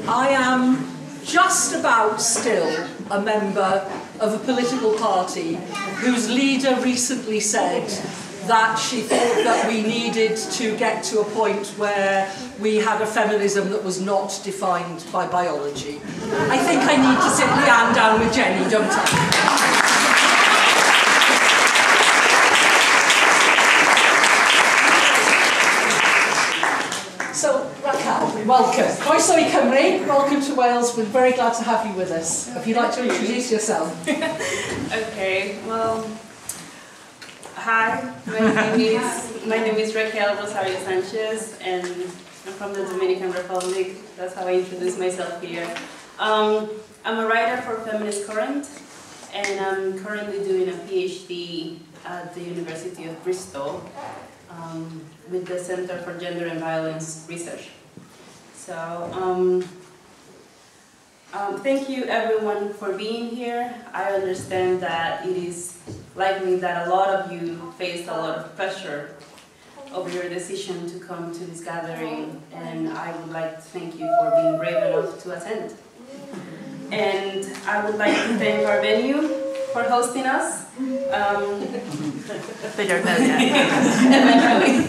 I am just about still a member of a political party whose leader recently said that she thought that we needed to get to a point where we had a feminism that was not defined by biology. I think I need to sit Leanne down with Jenny, don't I? So, Raquel, welcome. Croeso I Cymru, welcome to Wales. We're very glad to have you with us. If you'd like to introduce yourself. Okay, well, hi, my name is Raquel Rosario Sanchez, and I'm from the Dominican Republic. That's how I introduce myself here. I'm a writer for Feminist Current, and I'm currently doing a PhD at the University of Bristol with the Center for Gender and Violence Research. So, thank you everyone for being here. I understand that it is likely that a lot of you faced a lot of pressure over your decision to come to this gathering, and I would like to thank you for being brave enough to attend. And I would like to thank our venue for hosting us. They don't know yet. Eventually.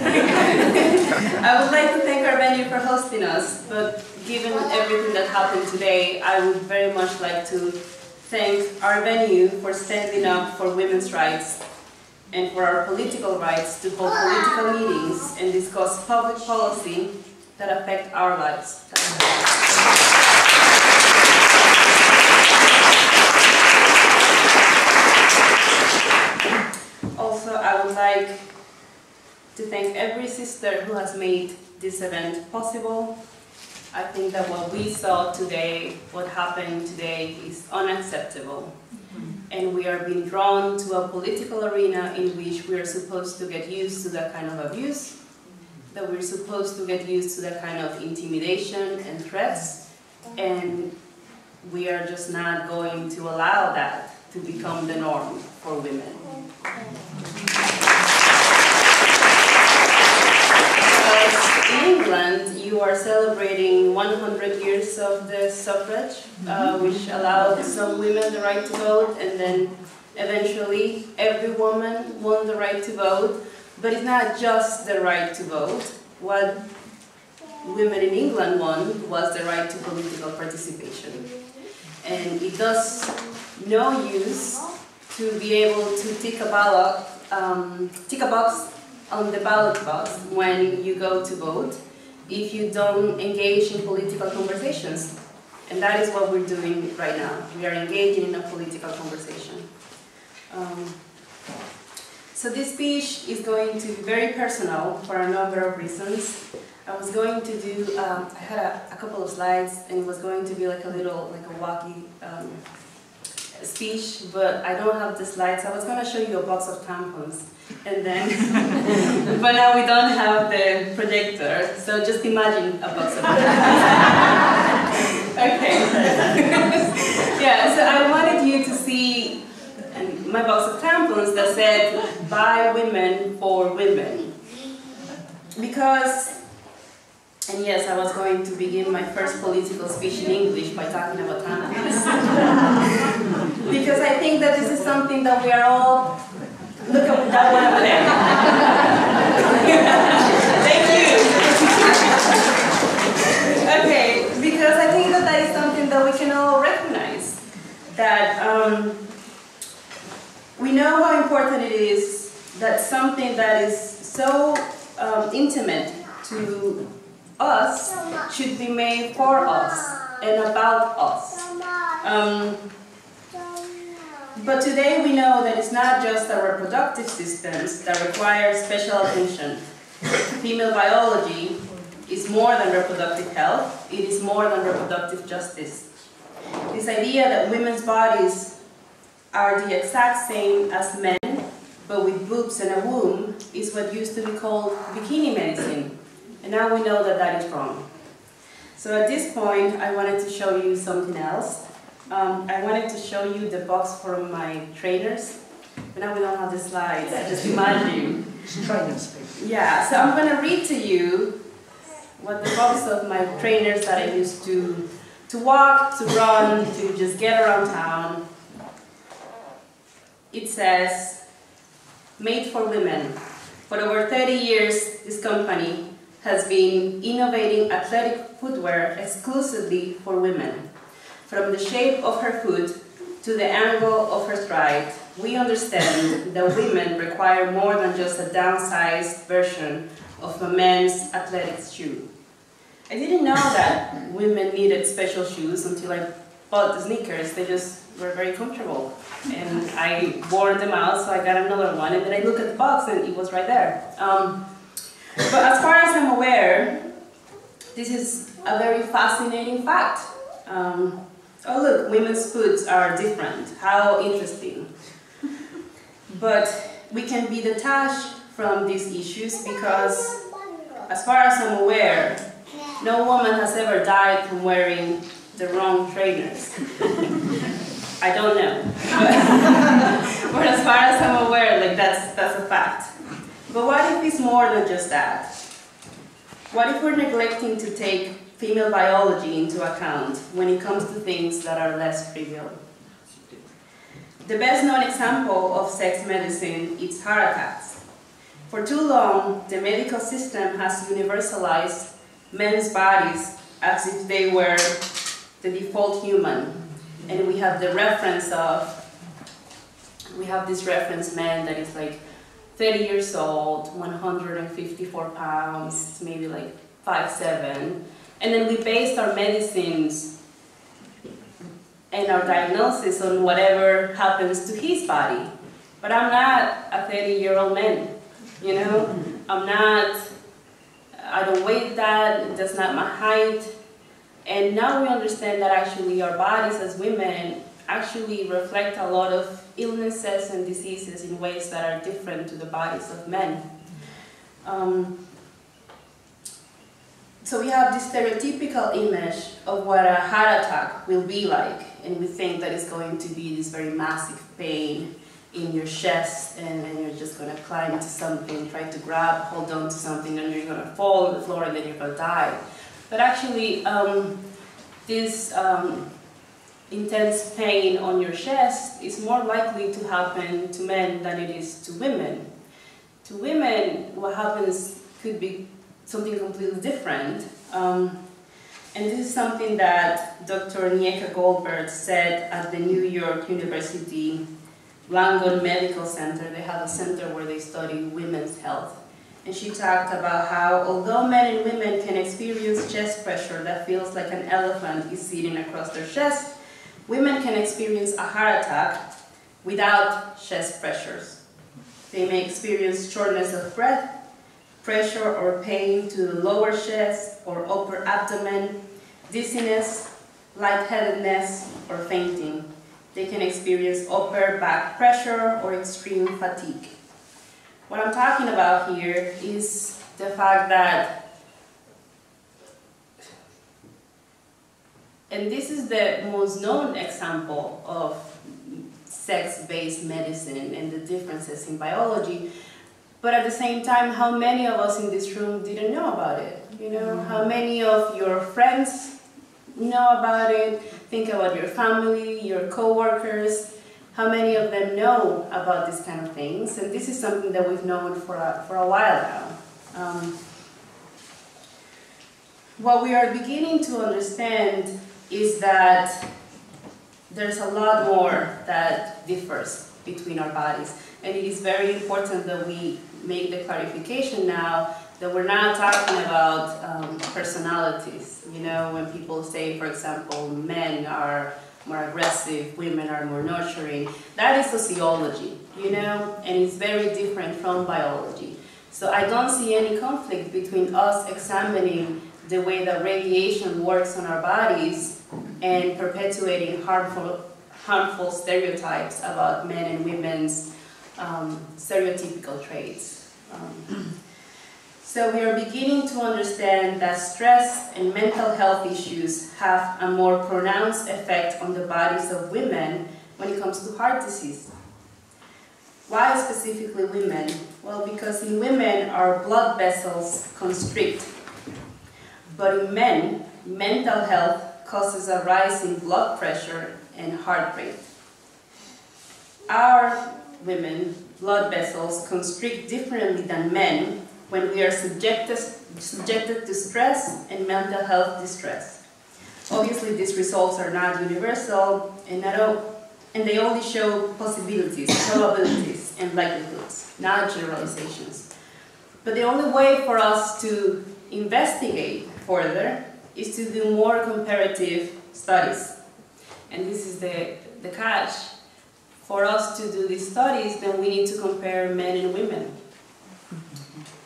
I would like to thank our venue for hosting us, but given everything that happened today, I would very much like to thank our venue for standing up for women's rights and for our political rights to hold political meetings and discuss public policy that affect our lives. Also, I would like to thank every sister who has made this event possible. I think that what we saw today, what happened today, is unacceptable. And we are being drawn to a political arena in which we are supposed to get used to that kind of abuse, that we're supposed to get used to that kind of intimidation and threats, and we are just not going to allow that to become the norm for women. In England, you are celebrating 100 years of the suffrage, which allowed some women the right to vote, and then eventually every woman won the right to vote. But it's not just the right to vote. What women in England won was the right to political participation. And it does no use to be able to tick a box on the ballot box when you go to vote if you don't engage in political conversations. And that is what we're doing right now. We are engaging in a political conversation. So this speech is going to be very personal for a number of reasons. I was going to do, I had a couple of slides, and it was going to be like a little, like a walkie speech, but I don't have the slides. I was going to show you a box of tampons, and then, but now we don't have the projector, so just imagine a box of tampons. Okay. Yeah, so I wanted you to see my box of tampons that said, "By women, for women." Because, and yes, I was going to begin my first political speech in English by talking about tampons. Because I think that this is something that we are all, look at that one over there. Thank you. Okay, because I think that that is something that we can all recognize. That we know how important it is that something that is so intimate to us should be made for us and about us. But today we know that it's not just our reproductive systems that require special attention. Female biology is more than reproductive health, it is more than reproductive justice. This idea that women's bodies are the exact same as men, but with boobs and a womb, is what used to be called bikini medicine. And now we know that that is wrong. So at this point, I wanted to show you something else. I wanted to show you the box from my trainers. But now we don't have the slides, just imagine. Yeah, so I'm going to read to you what the box of my trainers that I used to to walk, to run, to just get around town. It says, made for women. For over 30 years, this company has been innovating athletic footwear exclusively for women. From the shape of her foot to the angle of her stride, we understand that women require more than just a downsized version of a men's athletic shoe. I didn't know that women needed special shoes until I bought the sneakers. They just were very comfortable. And I wore them out, so I got another one. And then I looked at the box and it was right there. But as far as I'm aware, this is a very fascinating fact. Oh look, women's foods are different. How interesting. But we can be detached from these issues because, as far as I'm aware, no woman has ever died from wearing the wrong trainers. I don't know. But as far as I'm aware, like that's a fact. But what if it's more than just that? What if we're neglecting to take female biology into account when it comes to things that are less trivial? The best known example of sex medicine is heart attacks. For too long, the medical system has universalized men's bodies as if they were the default human. And we have the reference of, we have this reference man that is like 30 years old, 154 pounds, maybe like 5'7". And then we based our medicines and our diagnosis on whatever happens to his body. But I'm not a 30-year-old man, you know? I don't weigh that, that's not my height. And now we understand that actually our bodies as women actually reflect a lot of illnesses and diseases in ways that are different to the bodies of men. So we have this stereotypical image of what a heart attack will be like, and we think that it's going to be this very massive pain in your chest, and then you're just going to climb into something, try to hold on to something, and you're going to fall on the floor, and then you're going to die. But actually, this intense pain on your chest is more likely to happen to men than it is to women. To women, what happens could be something completely different. And this is something that Dr. Nieka Goldberg said at the New York University Langone Medical Center. They have a center where they study women's health. And she talked about how, although men and women can experience chest pressure that feels like an elephant is sitting across their chest, women can experience a heart attack without chest pressures. They may experience shortness of breath, pressure or pain to the lower chest or upper abdomen, dizziness, lightheadedness, or fainting. They can experience upper back pressure or extreme fatigue. What I'm talking about here is the fact that, and this is the most known example of sex-based medicine and the differences in biology, but at the same time, how many of us in this room didn't know about it? You know, how many of your friends know about it? Think about your family, your co-workers. How many of them know about these kind of things? And this is something that we've known for a while now. What we are beginning to understand is that there's a lot more that differs between our bodies. And it is very important that we make the clarification now that we're not talking about personalities. You know, when people say, for example, men are more aggressive, women are more nurturing, that is sociology, you know, and it's very different from biology. So I don't see any conflict between us examining the way that radiation works on our bodies and perpetuating harmful stereotypes about men and women's stereotypical traits. So we are beginning to understand that stress and mental health issues have a more pronounced effect on the bodies of women when it comes to heart disease. Why specifically women? Well, because in women our blood vessels constrict, but in men, mental health causes a rise in blood pressure and heart rate. Our women blood vessels constrict differently than men when we are subjected to stress and mental health distress. Obviously, these results are not universal and they only show possibilities, probabilities, and likelihoods, not generalizations. But the only way for us to investigate further is to do more comparative studies. And this is the catch. For us to do these studies, then we need to compare men and women.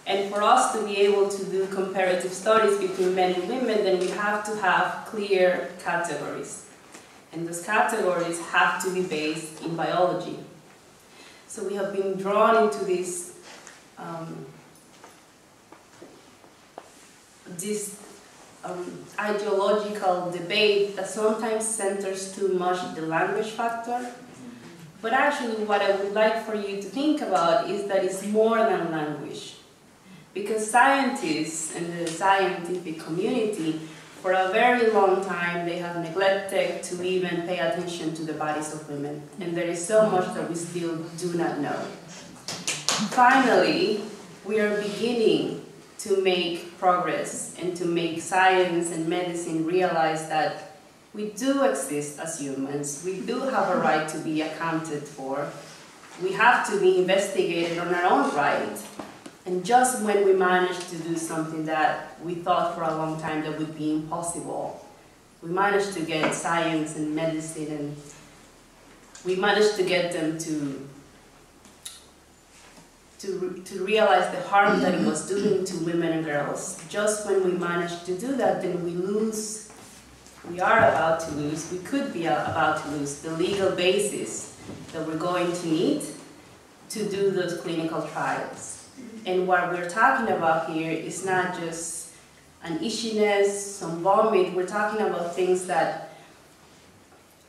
And for us to be able to do comparative studies between men and women, then we have to have clear categories. And those categories have to be based in biology. So we have been drawn into this ideological debate that sometimes centers too much the language factor. But actually what I would like for you to think about is that it's more than language. Because scientists and the scientific community, for a very long time, they have neglected to even pay attention to the bodies of women. And there is so much that we still do not know. Finally, we are beginning to make progress and to make science and medicine realize that we do exist as humans. We do have a right to be accounted for. We have to be investigated on our own right. And just when we managed to do something that we thought for a long time that would be impossible, we managed to get science and medicine, and we managed to get them to realize the harm that it was doing to women and girls. Just when we managed to do that, then we are about to lose, we could be about to lose the legal basis that we're going to need to do those clinical trials. And what we're talking about here is not just an itchiness, some vomit. We're talking about things that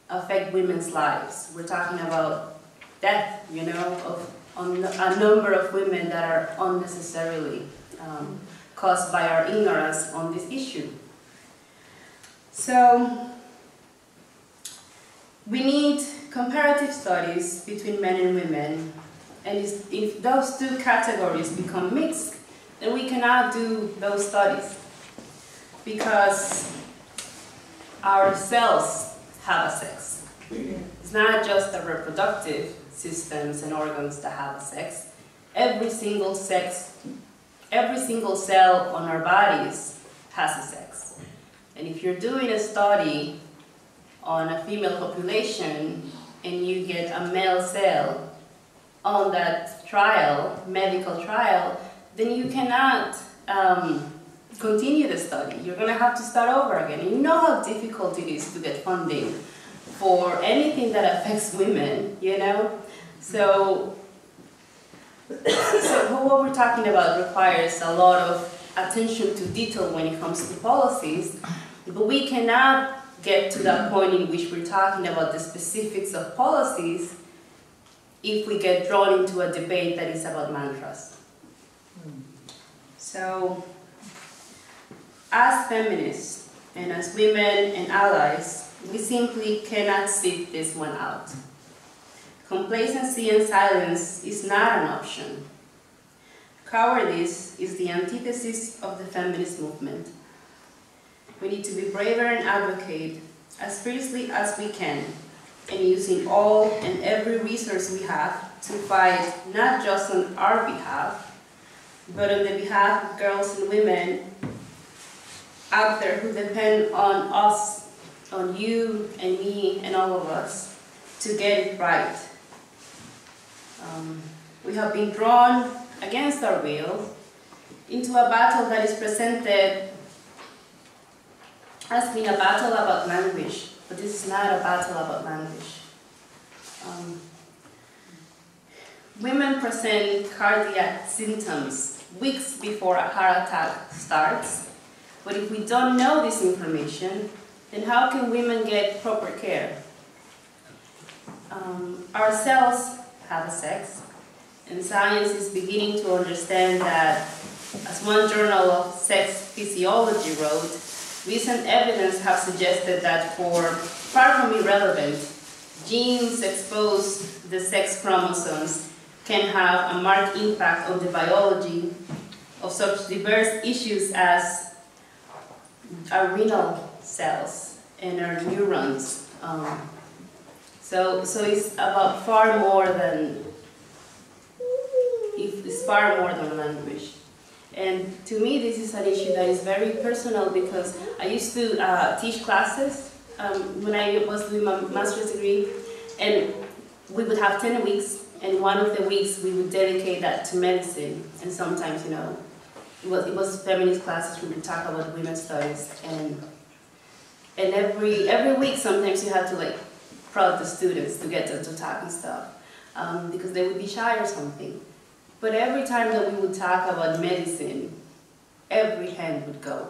affect women's lives. We're talking about death, you know, on a number of women that are unnecessarily caused by our ignorance on this issue. So we need comparative studies between men and women. And if those two categories become mixed, then we cannot do those studies because our cells have a sex. It's not just the reproductive systems and organs that have a sex. Every single cell on our bodies has a sex. And if you're doing a study on a female population and you get a male cell on that trial, medical trial, then you cannot continue the study. You're going to have to start over again. And you know how difficult it is to get funding for anything that affects women, you know? So what we're talking about requires a lot of attention to detail when it comes to policies, but we cannot get to that point in which we're talking about the specifics of policies if we get drawn into a debate that is about mantras. So, as feminists and as women and allies, we simply cannot sit this one out. Complacency and silence is not an option. Cowardice is the antithesis of the feminist movement. We need to be braver and advocate as fiercely as we can, and using all and every resource we have to fight not just on our behalf, but on the behalf of girls and women out there who depend on us, on you and me and all of us, to get it right. We have been drawn against our will into a battle that is presented as being a battle about language. But this is not a battle about language. Women present cardiac symptoms weeks before a heart attack starts. But if we don't know this information, then how can women get proper care? Our cells have a sex, and science is beginning to understand that, as one journal of sex physiology wrote, Recent evidence have suggested that far from irrelevant, genes exposed to the sex chromosomes can have a marked impact on the biology of such diverse issues as our renal cells and our neurons. So it's about far more than language. And to me, this is an issue that is very personal because I used to teach classes when I was doing my master's degree, and we would have 10 weeks, and one of the weeks we would dedicate that to medicine. And sometimes, you know, it was feminist classes. We would talk about women's studies, and every week sometimes you had to like prod the students to get them to talk and stuff because they would be shy or something. But every time that we would talk about medicine, every hand would go.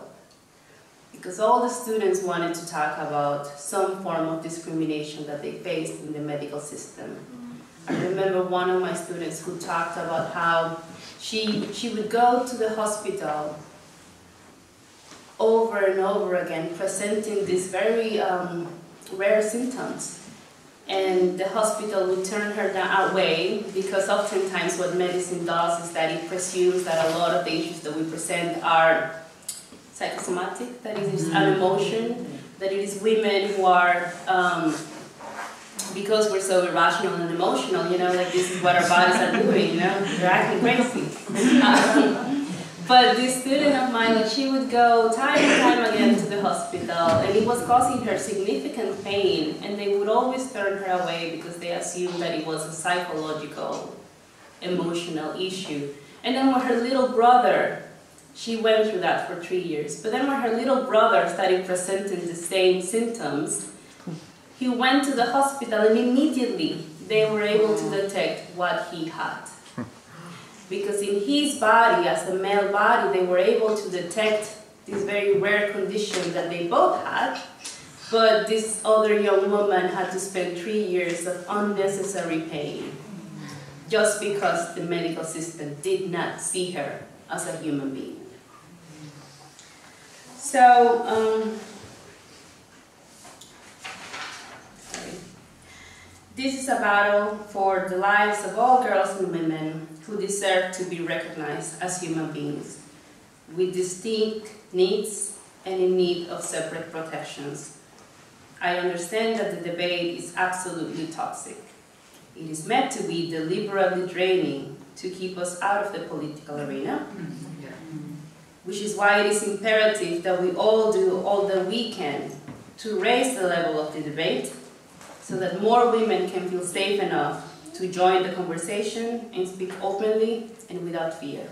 Because all the students wanted to talk about some form of discrimination that they faced in the medical system. I remember one of my students who talked about how she would go to the hospital over and over again, presenting these very rare symptoms. And the hospital would turn her away because oftentimes what medicine does is that it presumes that a lot of the issues that we present are psychosomatic, that it is an emotion, that it is women who are, because we're so irrational and emotional, you know, like this is what our bodies are doing, you know, they're acting crazy. But this student of mine, like, she would go time and time again to the hospital, and it was causing her significant pain, and they would always turn her away because they assumed that it was a psychological, emotional issue. And then when her little brother, she went through that for 3 years, but then when her little brother started presenting the same symptoms, he went to the hospital and immediately they were able to detect what he had. Because in his body, as a male body, they were able to detect this very rare condition that they both had, but this other young woman had to spend 3 years of unnecessary pain just because the medical system did not see her as a human being. So, this is a battle for the lives of all girls and women who deserve to be recognized as human beings, with distinct needs and in need of separate protections. I understand that the debate is absolutely toxic. It is meant to be deliberately draining to keep us out of the political arena, which is why it is imperative that we all do all that we can to raise the level of the debate so that more women can feel safe enough to join the conversation and speak openly and without fear.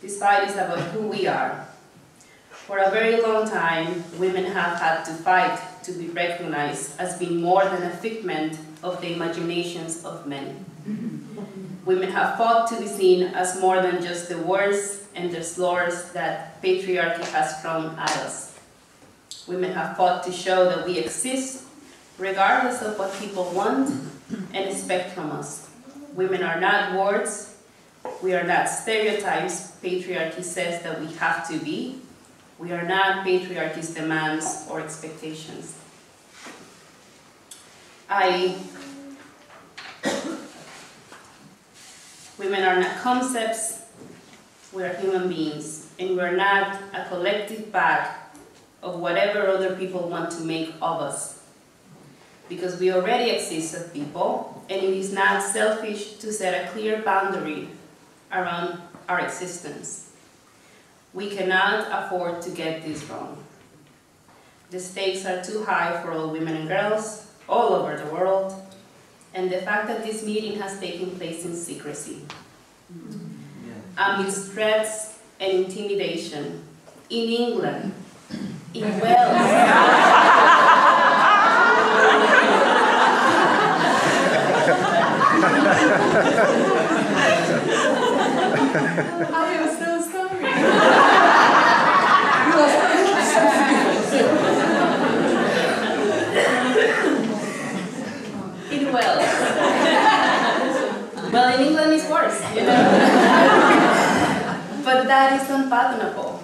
This fight is about who we are. For a very long time, women have had to fight to be recognized as being more than a figment of the imaginations of men. Women have fought to be seen as more than just the words and the slurs that patriarchy has thrown at us. Women have fought to show that we exist regardless of what people want and expect from us. Women are not words, we are not stereotypes patriarchy says that we have to be. We are not patriarchy's demands or expectations. Women are not concepts, we are human beings, and we are not a collective bag of whatever other people want to make of us. Because we already exist as people, and it is not selfish to set a clear boundary around our existence. We cannot afford to get this wrong. The stakes are too high for all women and girls all over the world, and the fact that this meeting has taken place in secrecy, amidst threats and intimidation, in England, in Wales, I am so sorry. in Wales. Well, in England it's worse, you know. But that is unfathomable.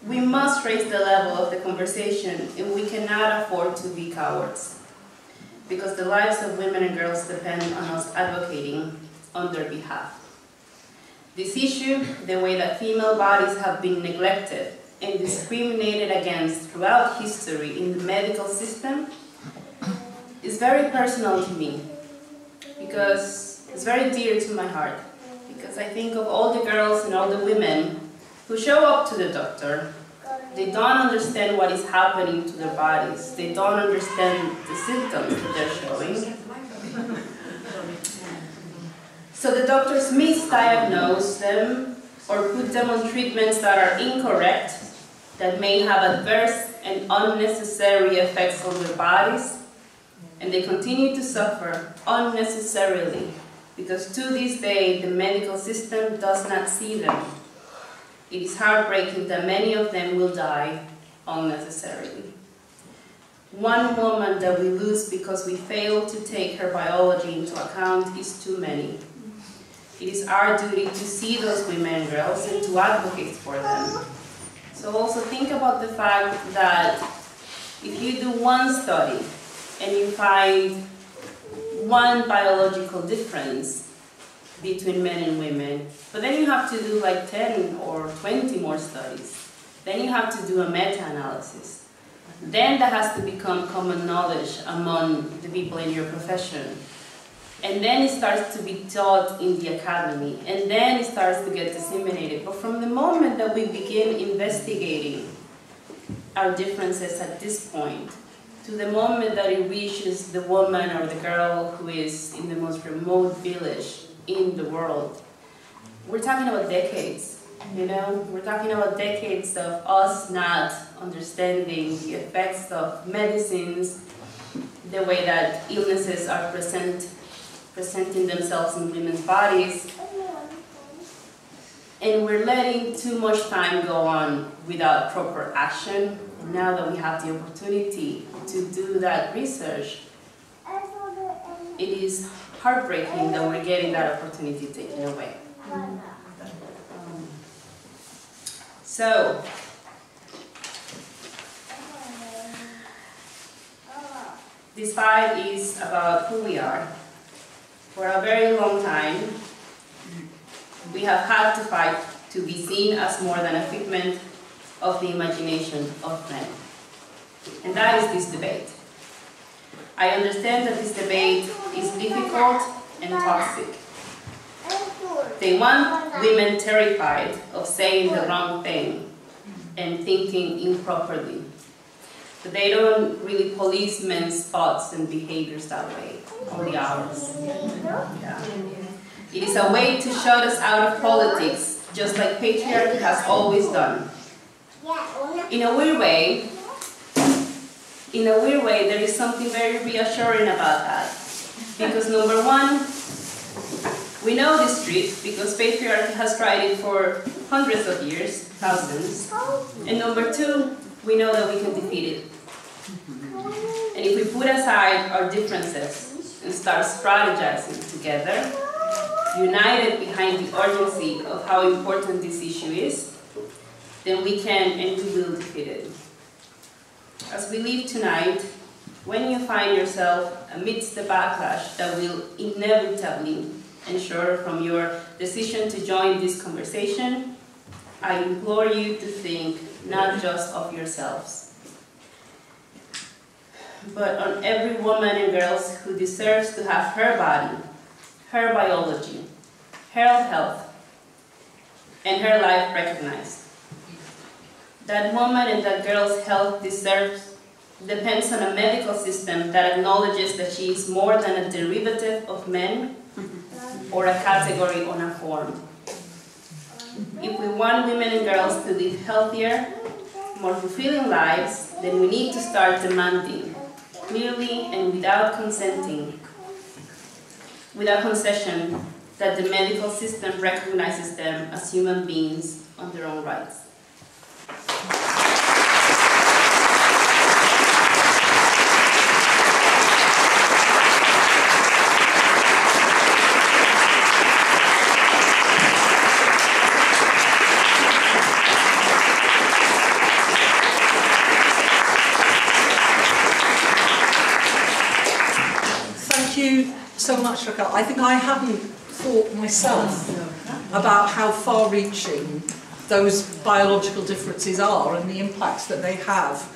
We must must raise the level of the conversation, and we cannot afford to be cowards, because the lives of women and girls depend on us advocating on their behalf. This issue, the way that female bodies have been neglected and discriminated against throughout history in the medical system, is very personal to me, because it's very dear to my heart, because I think of all the girls and all the women who show up to the doctor. They don't understand what is happening to their bodies. They don't understand the symptoms that they're showing. So the doctors misdiagnose them or put them on treatments that are incorrect, that may have adverse and unnecessary effects on their bodies, and they continue to suffer unnecessarily, because to this day the medical system does not see them. It is heartbreaking that many of them will die unnecessarily. One woman that we lose because we fail to take her biology into account is too many. It is our duty to see those women and girls and to advocate for them. So also think about the fact that if you do one study and you find one biological difference between men and women, but then you have to do like 10 or 20 more studies. Then you have to do a meta-analysis. Then that has to become common knowledge among the people in your profession. And then it starts to be taught in the academy, and then it starts to get disseminated. But from the moment that we begin investigating our differences at this point, to the moment that it reaches the woman or the girl who is in the most remote village in the world, we're talking about decades, you know? We're talking about decades of us not understanding the effects of medicines, the way that illnesses are presenting themselves in women's bodies, and we're letting too much time go on without proper action. And now that we have the opportunity to do that research, it is heartbreaking that we're getting that opportunity taken away. So, this fight is about who we are. For a very long time, we have had to fight to be seen as more than a figment of the imagination of men. And that is this debate. I understand that this debate is difficult and toxic. They want women terrified of saying the wrong thing and thinking improperly. But they don't really police men's thoughts and behaviors that way, only ours. Yeah. It is a way to shut us out of politics, just like patriarchy has always done. In a weird way, there is something very reassuring about that. Because number one, we know this truth because patriarchy has tried it for hundreds of years, thousands. And number two, we know that we can defeat it. And if we put aside our differences and start strategizing together, united behind the urgency of how important this issue is, then we can and we will defeat it. As we leave tonight, when you find yourself amidst the backlash that will inevitably ensure from your decision to join this conversation, I implore you to think not just of yourselves, but on every woman and girl who deserves to have her body, her biology, her health, and her life recognized. That woman and that girl's health depends on a medical system that acknowledges that she is more than a derivative of men or a category on a form. If we want women and girls to live healthier, more fulfilling lives, then we need to start demanding, clearly and without concession, that the medical system recognizes them as human beings on their own rights. you so much, Raquel. I think I hadn't thought myself about how far-reaching those biological differences are and the impacts that they have.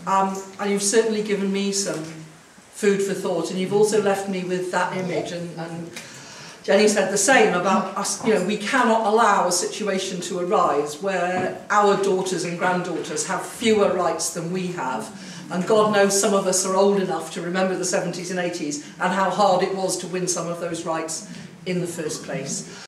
And you've certainly given me some food for thought, and you've also left me with that image, and Jenny said the same about us. You know, we cannot allow a situation to arise where our daughters and granddaughters have fewer rights than we have, and God knows some of us are old enough to remember the 70s and 80s and how hard it was to win some of those rights in the first place.